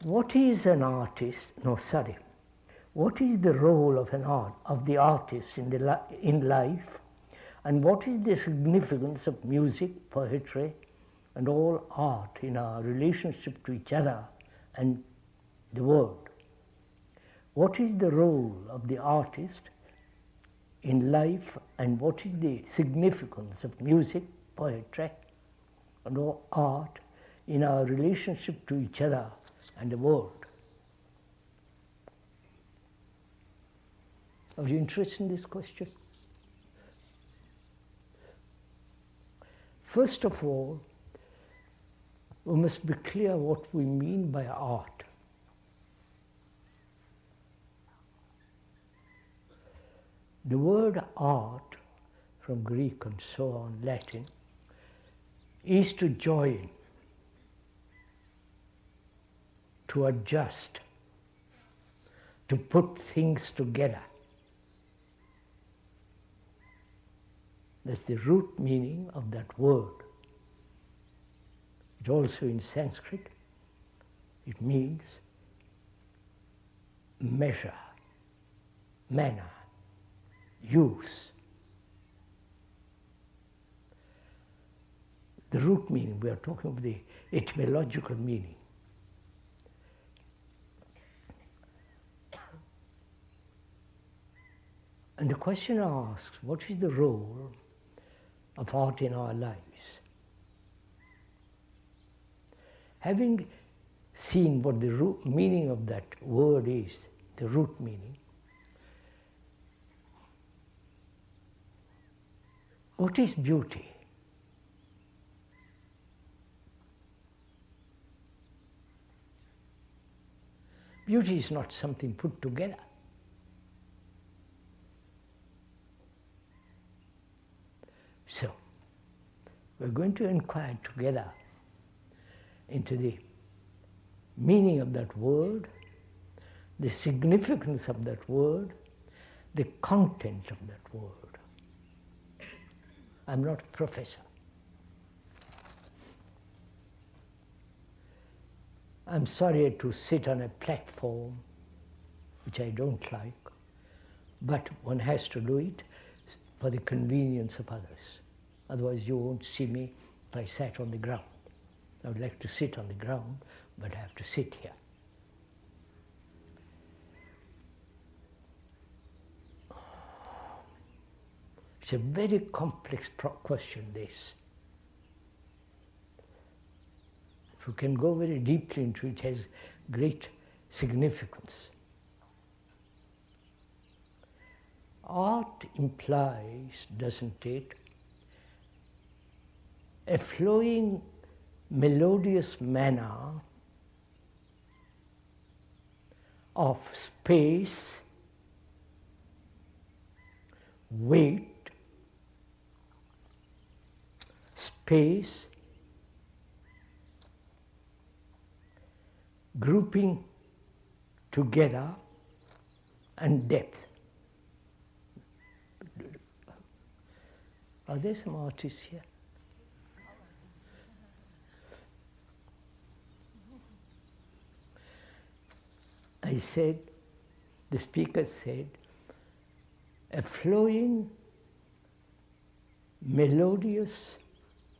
What is an artist? No, sorry. What is the role of the artist in life, and what is the significance of music, poetry, and all art in our relationship to each other and the world? What is the role of the artist in life, and what is the significance of music, poetry, and all art in our relationship to each other and the world? Are you interested in this question? First of all, we must be clear what we mean by art. The word art, from Greek and so on, Latin, is to join, to adjust, to put things together. That's the root meaning of that word. It also in Sanskrit, it means measure, manner, use. The root meaning, we are talking of the etymological meaning. And the question asks, what is the role of art in our lives? Having seen what the root meaning of that word is, the root meaning, what is beauty? Beauty is not something put together. So, we're going to inquire together into the meaning of that word, the significance of that word, the content of that word. I'm not a professor. I'm sorry to sit on a platform, which I don't like, but one has to do it for the convenience of others. Otherwise you won't see me if I sat on the ground. I would like to sit on the ground, but I have to sit here. It's a very complex question, this. If you can go very deeply into it, it has great significance. Art implies, doesn't it, a flowing, melodious manner of space, weight, space, grouping together, and depth. Are there some artists here? I said, the speaker said, a flowing, melodious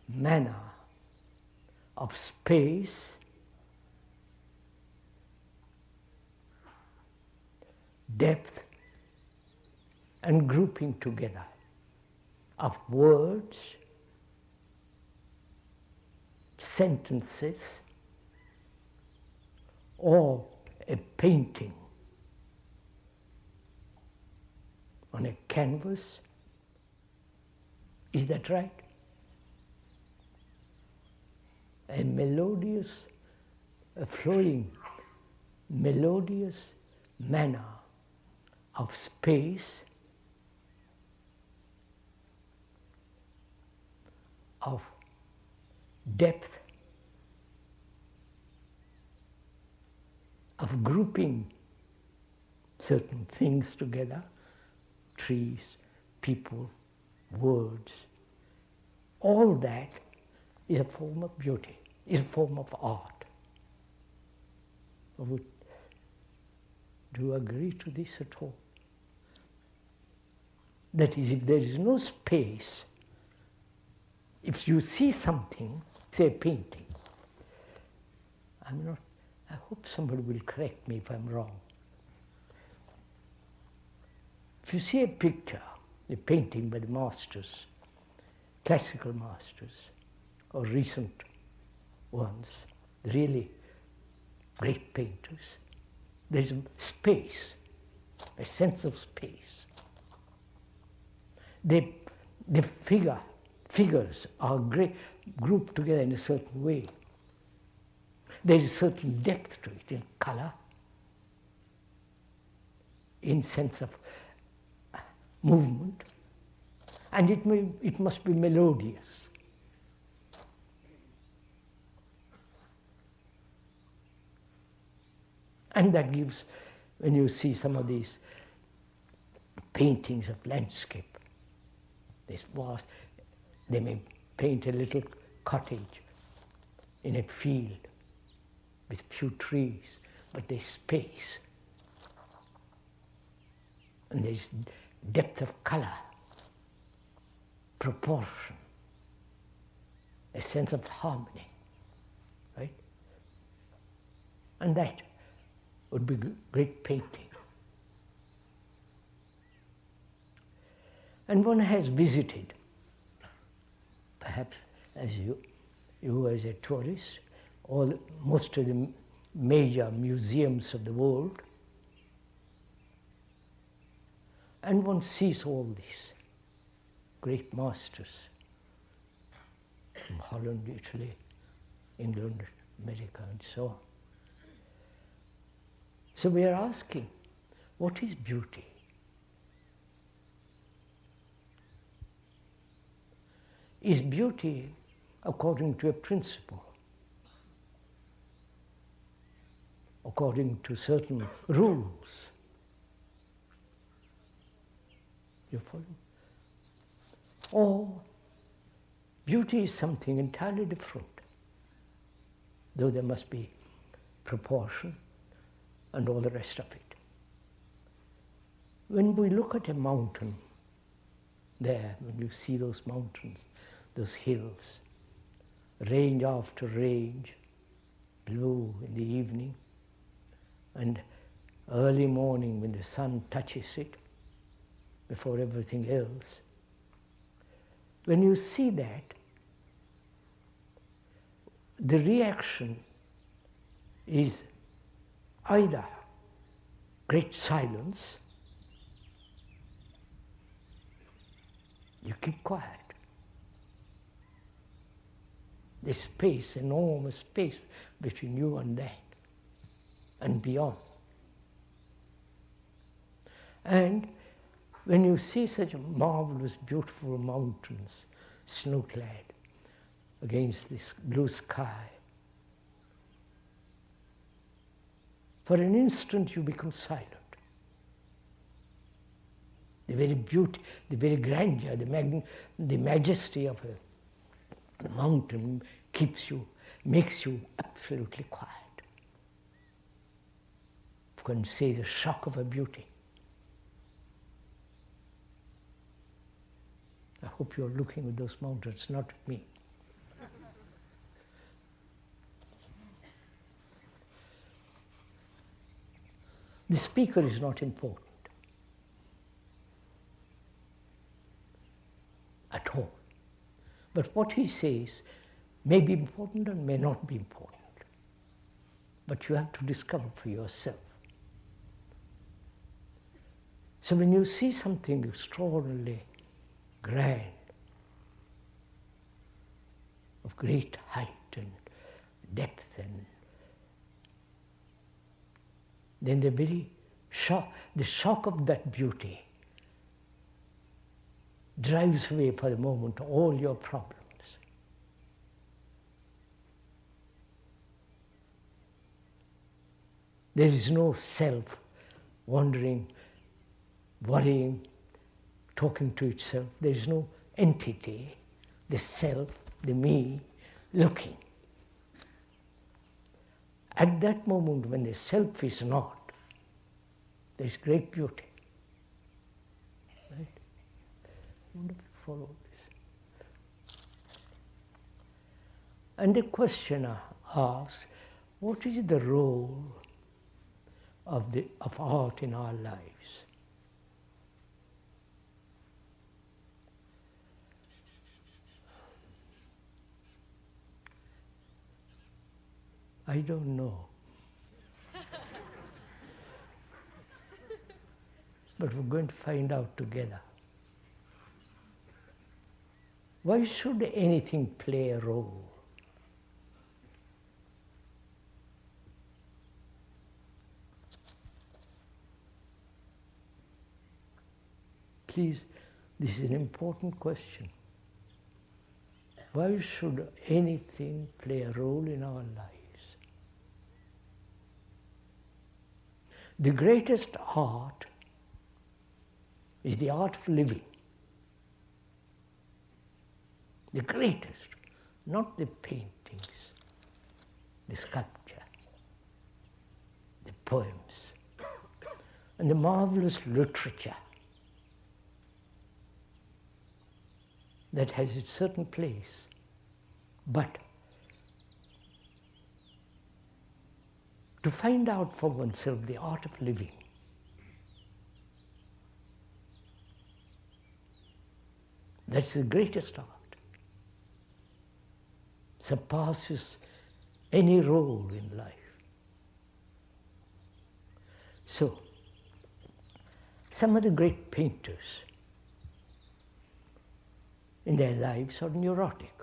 manner of space, depth, and grouping together of words, sentences, or a painting on a canvas. Is that right? A melodious, a flowing, melodious manner of space, of depth, of grouping certain things together, trees, people, words. All that is a form of beauty, is a form of art. do you agree to this at all? That is, if there is no space, if you see something, say a painting, I hope somebody will correct me if I'm wrong. If you see a picture, a painting by the masters, classical masters, or recent ones, really great painters, there's a space, a sense of space. The figures are grouped together in a certain way. There is a certain depth to it in color, in sense of movement, and it must be melodious. And that gives, when you see some of these paintings of landscape, this vast, they may paint a little cottage in a field with few trees, but there's space. And there's depth of color, proportion, a sense of harmony, right? And that would be great painting. And one has visited, perhaps as you as a tourist, most of the major museums of the world, and one sees all these great masters from Holland, Italy, England, America, and so on. So we are asking, what is beauty? Is beauty according to a principle, according to certain rules? You follow? Or beauty is something entirely different, though there must be proportion and all the rest of it. When we look at a mountain there, when you see those mountains, those hills, range after range, blue in the evening, and early morning when the sun touches it, before everything else. When you see that, the reaction is either great silence, you keep quiet. There's space, enormous space between you and that, and beyond. And when you see such marvelous, beautiful mountains, snow-clad, against this blue sky, for an instant you become silent. The very beauty, the very grandeur, the majesty of a mountain makes you absolutely quiet. You can say the shock of a beauty. I hope you're looking at those mountains, not at me. The speaker is not important at all. But what he says may be important and may not be important. But you have to discover for yourself. So when you see something extraordinarily grand, of great height and depth, and then the shock of that beauty drives away for the moment all your problems. There is no self wandering, worrying, talking to itself. There is no entity, the self, the me, looking. At that moment when the self is not, there is great beauty. Right? Wonderful, follow this. And the questioner asks, what is the role of art in our lives? I don't know. But we're going to find out together. Why should anything play a role? Please, this is an important question. Why should anything play a role in our lives? The greatest art is the art of living. The greatest, not the paintings, the sculpture, the poems, and the marvelous literature that has its certain place. But to find out for oneself the art of living, that's the greatest art. Surpasses any role in life. So, some of the great painters in their lives are neurotic.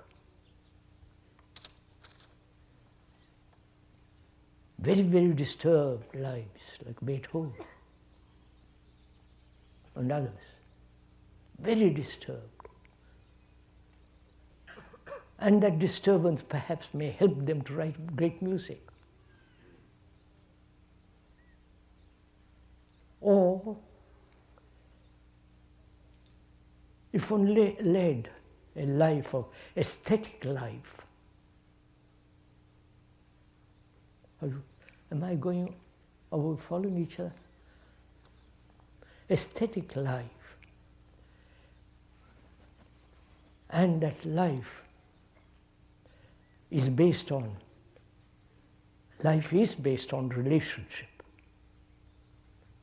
Very, very disturbed lives, like Beethoven and others. Very disturbed. And that disturbance perhaps may help them to write great music. Or if one led a life of aesthetic life, am I going, are we following each other? Aesthetic life. And that life is based on relationship.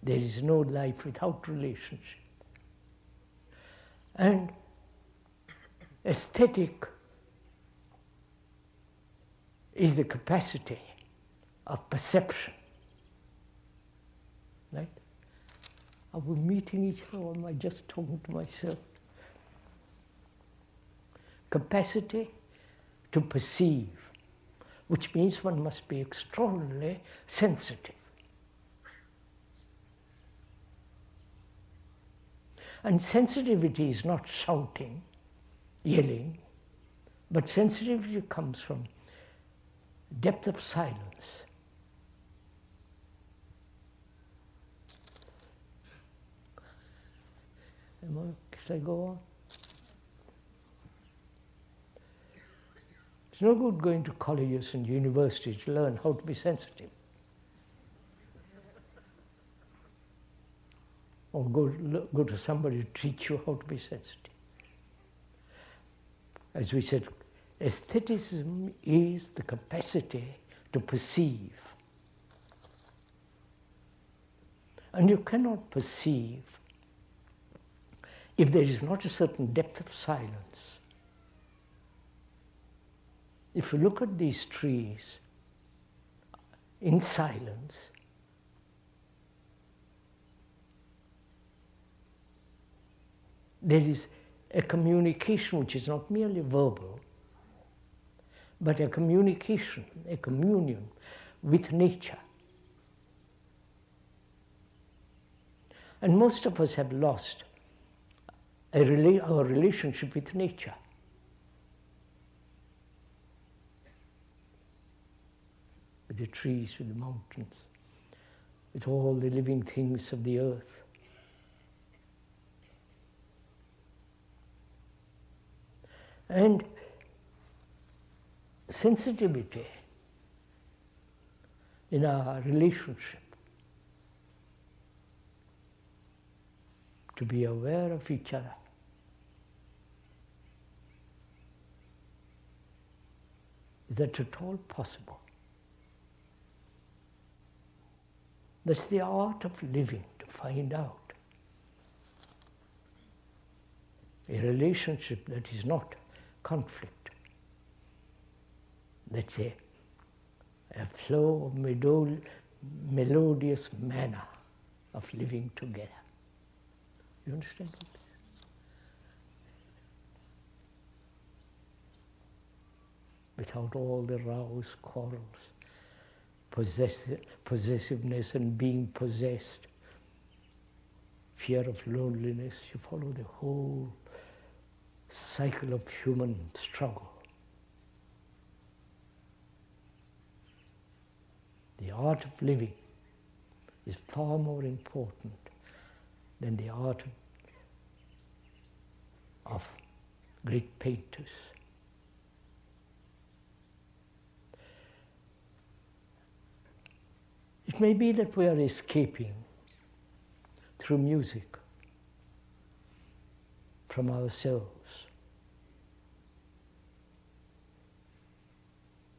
There is no life without relationship. And aesthetic is the capacity of perception. Right? Are we meeting each other, or am I just talking to myself? Capacity to perceive, which means one must be extraordinarily sensitive. And sensitivity is not shouting, yelling, but sensitivity comes from depth of silence. Should I go on? It's no good going to colleges and universities to learn how to be sensitive. Or go to somebody to teach you how to be sensitive. As we said, aestheticism is the capacity to perceive. And you cannot perceive if there is not a certain depth of silence. If you look at these trees in silence, there is a communication which is not merely verbal, but a communication, a communion with nature. And most of us have lost our relationship with nature. With the trees, with the mountains, with all the living things of the earth. And sensitivity in our relationship, to be aware of each other. Is that at all possible? That's the art of living, to find out a relationship that is not conflict. That's a flow of melodious manner of living together. You understand what this is? Without all the rows, quarrels, possessiveness and being possessed, fear of loneliness, you follow the whole cycle of human struggle. The art of living is far more important than the art of great painters. It may be that we are escaping through music from ourselves,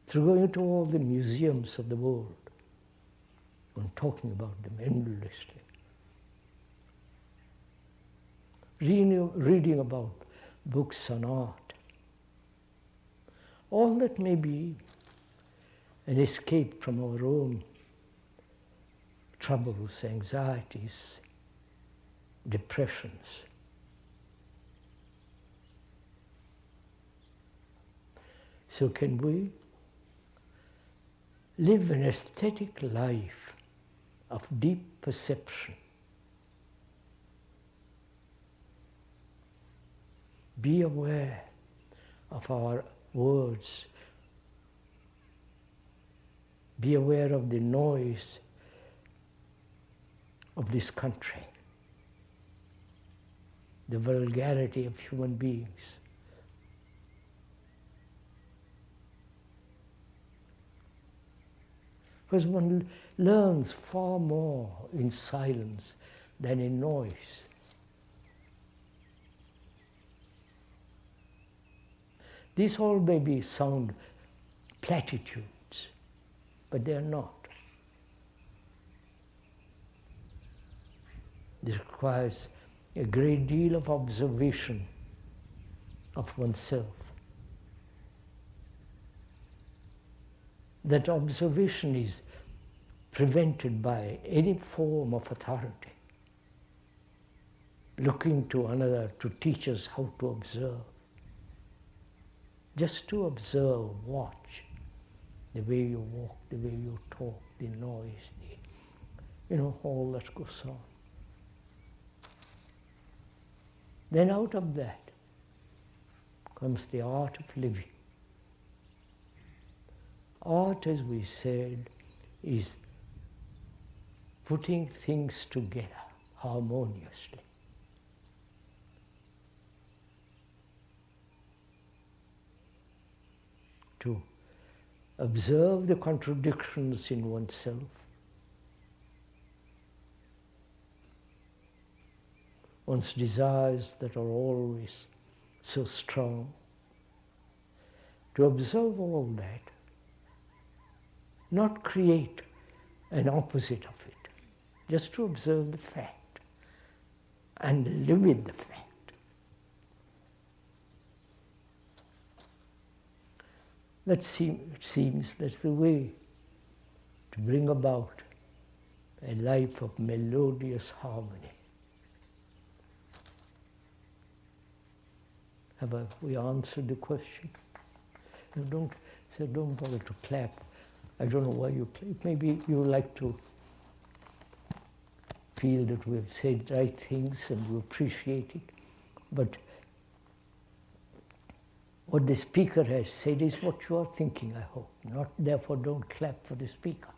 through going to all the museums of the world and talking about them endlessly, reading about books on art. All that may be an escape from our own troubles, anxieties, depressions. So can we live an aesthetic life of deep perception? Be aware of our words. Be aware of the noise of this country, the vulgarity of human beings. Because one learns far more in silence than in noise. These all maybe sound platitudes, but they are not. This requires a great deal of observation of oneself. That observation is prevented by any form of authority, looking to another to teach us how to observe. Just to observe, watch the way you walk, the way you talk, the noise, all that goes on. Then out of that comes the art of living. Art, as we said, is putting things together harmoniously. To observe the contradictions in oneself, one's desires that are always so strong, to observe all that, not create an opposite of it, just to observe the fact and live with the fact. It seems that's the way to bring about a life of melodious harmony. Have we answered the question? Don't bother to clap. I don't know why you clap. Maybe you like to feel that we've said right things and you appreciate it. But what the speaker has said is what you are thinking, I hope. Therefore, don't clap for the speaker.